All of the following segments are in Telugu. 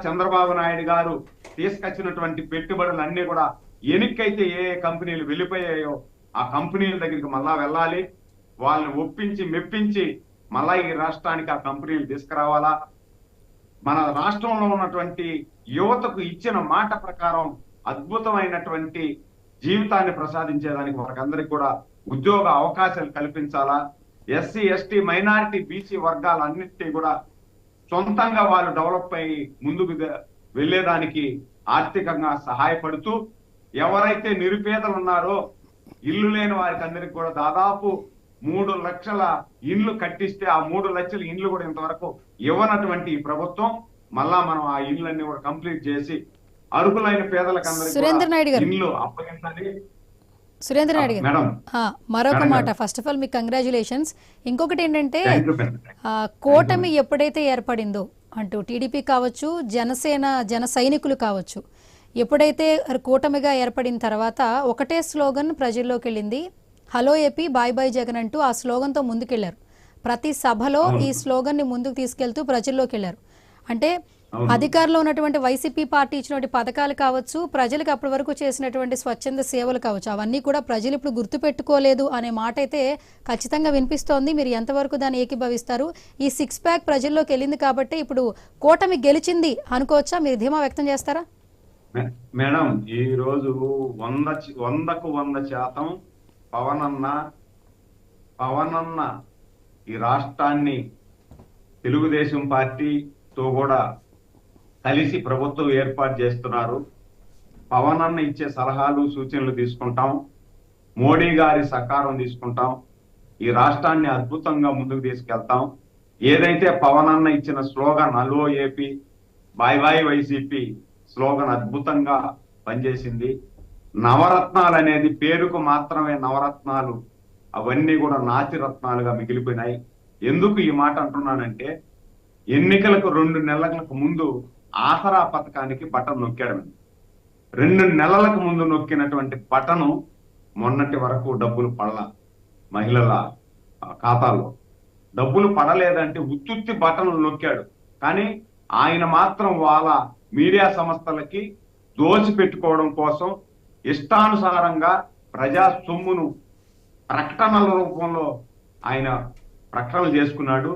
చంద్రబాబు నాయుడు గారు తీసుకొచ్చినటువంటి పెట్టుబడులు అన్ని కూడా ఎనిక్కైతే ఏ కంపెనీలు వెళ్ళిపోయాయో ఆ కంపెనీల దగ్గరికి మళ్ళా వెళ్ళాలి, వాళ్ళని ఒప్పించి మెప్పించి మళ్ళా ఈ రాష్ట్రానికి ఆ కంపెనీలు తీసుకురావాలా. మన రాష్ట్రంలో ఉన్నటువంటి యువతకు ఇచ్చిన మాట ప్రకారం అద్భుతమైనటువంటి జీవితాన్ని ప్రసాదించేదానికి వారందరికీ కూడా ఉద్యోగ అవకాశాలు కల్పించాలా. ఎస్సీ ఎస్టీ మైనారిటీ బీసీ వర్గాలన్నింటినీ కూడా సొంతంగా వాళ్ళు డెవలప్ అయ్యి ముందుకు వెళ్లేదానికి ఆర్థికంగా సహాయపడుతూ, ఎవరైతే నిరుపేదలు ఉన్నారో ఇల్లు లేని వారికి అందరికి కూడా దాదాపు 3 లక్షల ఇండ్లు కట్టిస్తే ఆ 3 లక్షల ఇండ్లు కూడా ఇంతవరకు ఇవ్వనటువంటి ఈ ప్రభుత్వం మళ్ళా మనం ఆ ఇండ్లన్నీ కూడా కంప్లీట్ చేసి అర్హులైన పేదలకు అందరికీ ఇండ్లు అప్పగించాలి. సురేంద్ర నాయుడు గారు, మరొక మాట, ఫస్ట్ ఆఫ్ ఆల్ మీకు కంగ్రాచులేషన్స్. ఇంకొకటి ఏంటంటే, కూటమి ఎప్పుడైతే ఏర్పడిందో అంటూ టీడీపీ కావచ్చు, జన సైనికులు కావచ్చు, ఎప్పుడైతే కూటమిగా ఏర్పడిన తర్వాత ఒకటే స్లోగన్ ప్రజల్లోకి వెళ్ళింది, hello AP bye bye Jagan అంటూ ఆ స్లోగన్తో ముందుకెళ్లారు. ప్రతి సభలో ఈ స్లోగన్ని ముందుకు తీసుకెళ్తూ ప్రజల్లోకి వెళ్ళారు. అంటే అధికారంలో ఉన్నటువంటి వైసీపీ పార్టీ ఇచ్చినటువంటి పథకాలు కావచ్చు, ప్రజలకు అప్పటి వరకు చేసినటువంటి స్వచ్ఛంద సేవలు కావచ్చు, అవన్నీ కూడా ప్రజలు ఇప్పుడు గుర్తుపెట్టుకోలేదు అనే మాట అయితే ఖచ్చితంగా వినిపిస్తోంది. మీరు ఎంతవరకు దాన్ని ఏకీభవిస్తారు? ఈ 6 ప్యాక్ ప్రజల్లోకి వెళ్ళింది కాబట్టి ఇప్పుడు కూటమి గెలిచింది అనుకోవచ్చా? మీరు ధీమా వ్యక్తం చేస్తారా? మేడం, ఈ రోజు 100కు 100% పవన్ అన్న ఈ రాష్ట్రాన్ని తెలుగుదేశం పార్టీతో కూడా కలిసి ప్రభుత్వం ఏర్పాటు చేస్తున్నారు. పవన్ అన్న ఇచ్చే సలహాలు సూచనలు తీసుకుంటాం, మోడీ గారి సహకారం తీసుకుంటాం, ఈ రాష్ట్రాన్ని అద్భుతంగా ముందుకు తీసుకెళ్తాం. ఏదైతే పవన్ అన్న ఇచ్చిన slogan hello AP bye bye YCP slogan అద్భుతంగా పనిచేసింది. నవరత్నాలు అనేది పేరుకు మాత్రమే నవరత్నాలు, అవన్నీ కూడా నాసిరత్నాలుగా మిగిలిపోయినాయి. ఎందుకు ఈ మాట అంటున్నానంటే, ఎన్నికలకు 2 నెలలకు ముందు ఆసరా పథకానికి బటన్ నొక్కాడు. 2 నెలలకు ముందు నొక్కినటువంటి బటను మొన్నటి వరకు డబ్బులు పడలా, మహిళల ఖాతాల్లో డబ్బులు పడలేదంటే ఉత్తుత్తి బటన్లు నొక్కాడు. కానీ ఆయన మాత్రం వాళ్ళ మీడియా సంస్థలకి దోచి పెట్టుకోవడం కోసం ఇష్టానుసారంగా ప్రజా సొమ్మును ప్రకటనల రూపంలో ఆయన ప్రకటనలు చేసుకున్నాడు.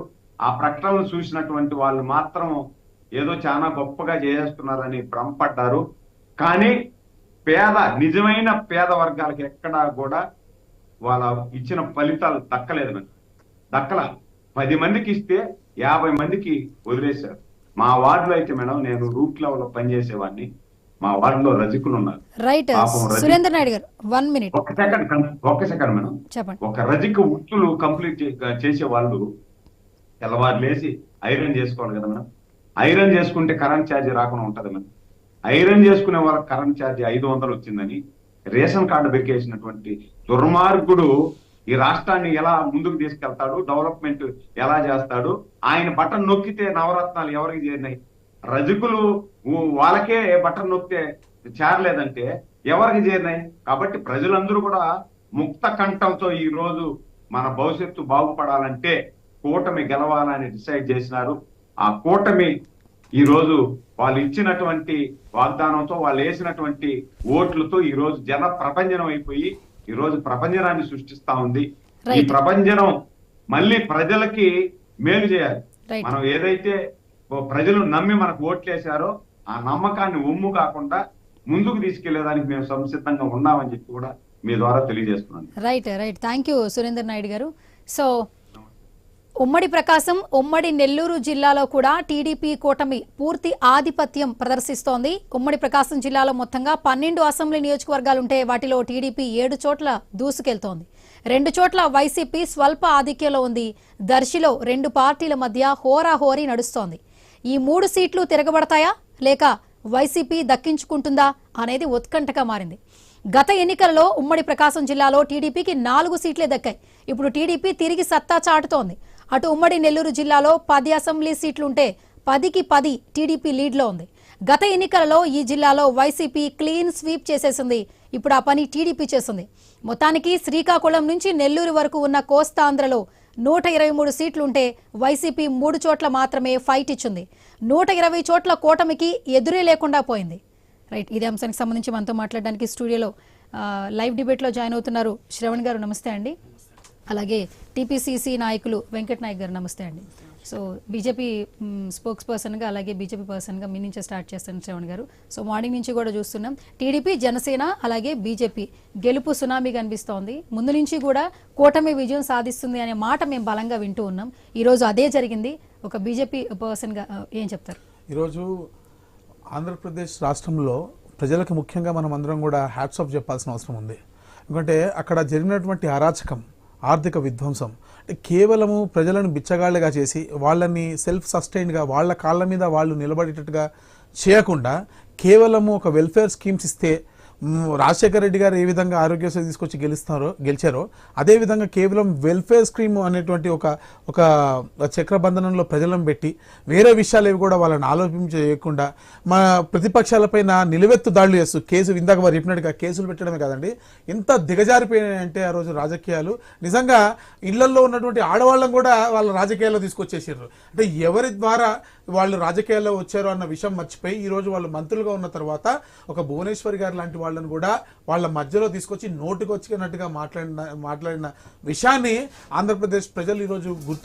ఆ ప్రకటనలు చూసినటువంటి వాళ్ళు మాత్రం ఏదో చాలా గొప్పగా చేస్తున్నారని భ్రమపడ్డారు. కానీ నిజమైన పేద వర్గాలకి ఎక్కడా కూడా వాళ్ళ ఇచ్చిన ఫలితాలు దక్కలేదు. దక్కల 10 మందికి ఇస్తే 50 మందికి వదిలేశారు. మా వార్డులో అయితే మేడం, నేను రూట్ లెవెల్లో పనిచేసేవాడిని, మా వార్డులో రజకులు ఉన్నారు. రైట్ సురేంద్ర నాయుడు గారు, 1 మినిట్. ఒక్క సెకండ్ మేడం. ఒక రజకు వృత్తులు కంప్లీట్ చేసే వాళ్ళు తెల్లవారు లేసి ఐరన్ చేసుకోవాలి కదా మేడం. ఐరన్ చేసుకుంటే కరెంట్ ఛార్జీ రాకుండా ఉంటది మేడం. ఐరన్ చేసుకునే వాళ్ళకి కరెంట్ ఛార్జీ 500 వచ్చిందని రేషన్ కార్డు బెక్కేసినటువంటి దుర్మార్గుడు ఈ రాష్ట్రాన్ని ఎలా ముందుకు తీసుకెళ్తాడు, డెవలప్మెంట్ ఎలా చేస్తాడు? ఆయన బటన్ నొక్కితే నవరత్నాలు ఎవరికి చేరినాయి? రజకులు వాళ్ళకే బటన్ నొక్కితే చేరలేదంటే ఎవరికి చేరినాయి? కాబట్టి ప్రజలందరూ కూడా ముక్త కంఠంతో ఈ రోజు మన భవిష్యత్తు బాగుపడాలంటే కూటమి గెలవాలని డిసైడ్ చేసినారు. ఆ కూటమి ఈ రోజు వాళ్ళు ఇచ్చినటువంటి వాగ్దానంతో, వాళ్ళు వేసినటువంటి ఓట్లతో ఈ రోజు జన ప్రపంచనం అయిపోయి ఈ రోజు ప్రపంచనాన్ని సృష్టిస్తా ఉంది. ఈ ప్రపంచనం మళ్ళీ ప్రజలకి మేలు చేయాలి. మనం ఏదైతే ప్రజలు నమ్మి మనకు ఓట్లేశారో ఆ నమ్మకాన్ని ఒమ్ము కాకుండా ముందుకు తీసుకెళ్లేదానికి మేము సంసిద్ధంగా ఉన్నామని చెప్పి కూడా మీ ద్వారా తెలియజేస్తున్నాను. Right right thank you Surender Naidu గారు. సో ఉమ్మడి ప్రకాశం, ఉమ్మడి నెల్లూరు జిల్లాలో కూడా టీడీపీ కూటమి పూర్తి ఆధిపత్యం ప్రదర్శిస్తోంది. ఉమ్మడి ప్రకాశం జిల్లాలో మొత్తంగా 12 అసెంబ్లీ నియోజకవర్గాలుంటే వాటిలో టీడీపీ 7 చోట్ల దూసుకెళ్తోంది. 2 చోట్ల వైసీపీ స్వల్ప ఆధిక్యంలో ఉంది. దర్శిలో 2 పార్టీల మధ్య హోరాహోరీ నడుస్తోంది. ఈ 3 సీట్లు తిరగబడతాయా లేక వైసీపీ దక్కించుకుంటుందా అనేది ఉత్కంఠగా మారింది. గత ఎన్నికలలో ఉమ్మడి ప్రకాశం జిల్లాలో టీడీపీకి 4 సీట్లే దక్కాయి. ఇప్పుడు టీడీపీ తిరిగి సత్తా చాటుతోంది. అటు ఉమ్మడి నెల్లూరు జిల్లాలో 10 అసెంబ్లీ సీట్లుంటే 10కి 10 టీడీపీ లీడ్లో ఉంది. గత ఎన్నికలలో ఈ జిల్లాలో వైసీపీ క్లీన్ స్వీప్ చేసేసింది. ఇప్పుడు ఆ పని టీడీపీ చేసింది. మొత్తానికి శ్రీకాకుళం నుంచి నెల్లూరు వరకు ఉన్న కోస్తాంధ్రలో 123 సీట్లుంటే వైసీపీ 3 చోట్ల మాత్రమే ఫైట్ ఇచ్చింది. 120 చోట్ల కూటమికి ఎదురే లేకుండా పోయింది. రైట్, ఇదే అంశానికి సంబంధించి మనతో మాట్లాడడానికి స్టూడియోలో లైవ్ డిబేట్లో జాయిన్ అవుతున్నారు శ్రవణ్ గారు. నమస్తే అండి. అలాగే టీపీసీసీ నాయకులు వెంకట్ నాయక్ గారు. నమస్తే అండి. సో బీజేపీ స్పోక్స్ పర్సన్గా అలాగే బీజేపీ పర్సన్గా మీ నుంచే స్టార్ట్ చేస్తాను శ్రవణ్ గారు. సో మార్నింగ్ నుంచి కూడా చూస్తున్నాం టీడీపీ, జనసేన అలాగే బీజేపీ గెలుపు సునామీ కనిపిస్తోంది. ముందు నుంచి కూడా కూటమి విజయం సాధిస్తుంది అనే మాట మేము బలంగా వింటూ ఉన్నాం. ఈరోజు అదే జరిగింది. ఒక బీజేపీ పర్సన్గా ఏం చెప్తారు? ఈరోజు ఆంధ్రప్రదేశ్ రాష్ట్రంలో ప్రజలకు ముఖ్యంగా మనం అందరం కూడా హ్యాట్స్ ఆఫ్ చెప్పాల్సిన అవసరం ఉంది. ఎందుకంటే అక్కడ జరిగినటువంటి అరాచకం, ఆర్థిక విధ్వంసం అంటే కేవలము ప్రజలను బిచ్చగాళ్ళగా చేసి వాళ్ళని సెల్ఫ్ సస్టైన్డ్గా వాళ్ళ కాళ్ళ మీద వాళ్ళు నిలబడేటట్టుగా చేయకుండా కేవలము ఒక వెల్ఫేర్ స్కీమ్స్ ఇస్తే రాజశేఖర రెడ్డి గారు ఏ విధంగా ఆరోగ్యశ్రీ తీసుకొచ్చి గెలిచారో అదేవిధంగా కేవలం వెల్ఫేర్ స్కీమ్ అనేటువంటి ఒక చక్రబంధనంలో ప్రజలను పెట్టి వేరే విషయాలు ఏవి కూడా వాళ్ళని ఆలోచించకుండా మా ప్రతిపక్షాలపైన నిలువెత్తు దాడులు చేస్తూ ఇందాక వారు చెప్పినట్టుగా కేసులు పెట్టడమే కాదండి, ఎంత దిగజారిపోయినాయంటే ఆ రోజు రాజకీయాలు నిజంగా ఇళ్లలో ఉన్నటువంటి ఆడవాళ్ళని కూడా వాళ్ళ రాజకీయాల్లో తీసుకొచ్చేసారు. అంటే ఎవరి ద్వారా వాళ్ళు రాజకీయాల్లో వచ్చారు అన్న విషయం మర్చిపోయి ఈరోజు వాళ్ళు మంత్రులుగా ఉన్న తర్వాత ఒక భువనేశ్వరి గారు లాంటి వాళ్ళని కూడా వాళ్ళ మధ్యలో తీసుకొచ్చి నోటికి వచ్చినట్టుగా మాట్లాడిన విషయాన్ని ఆంధ్రప్రదేశ్ ప్రజలు ఈరోజు గుర్తు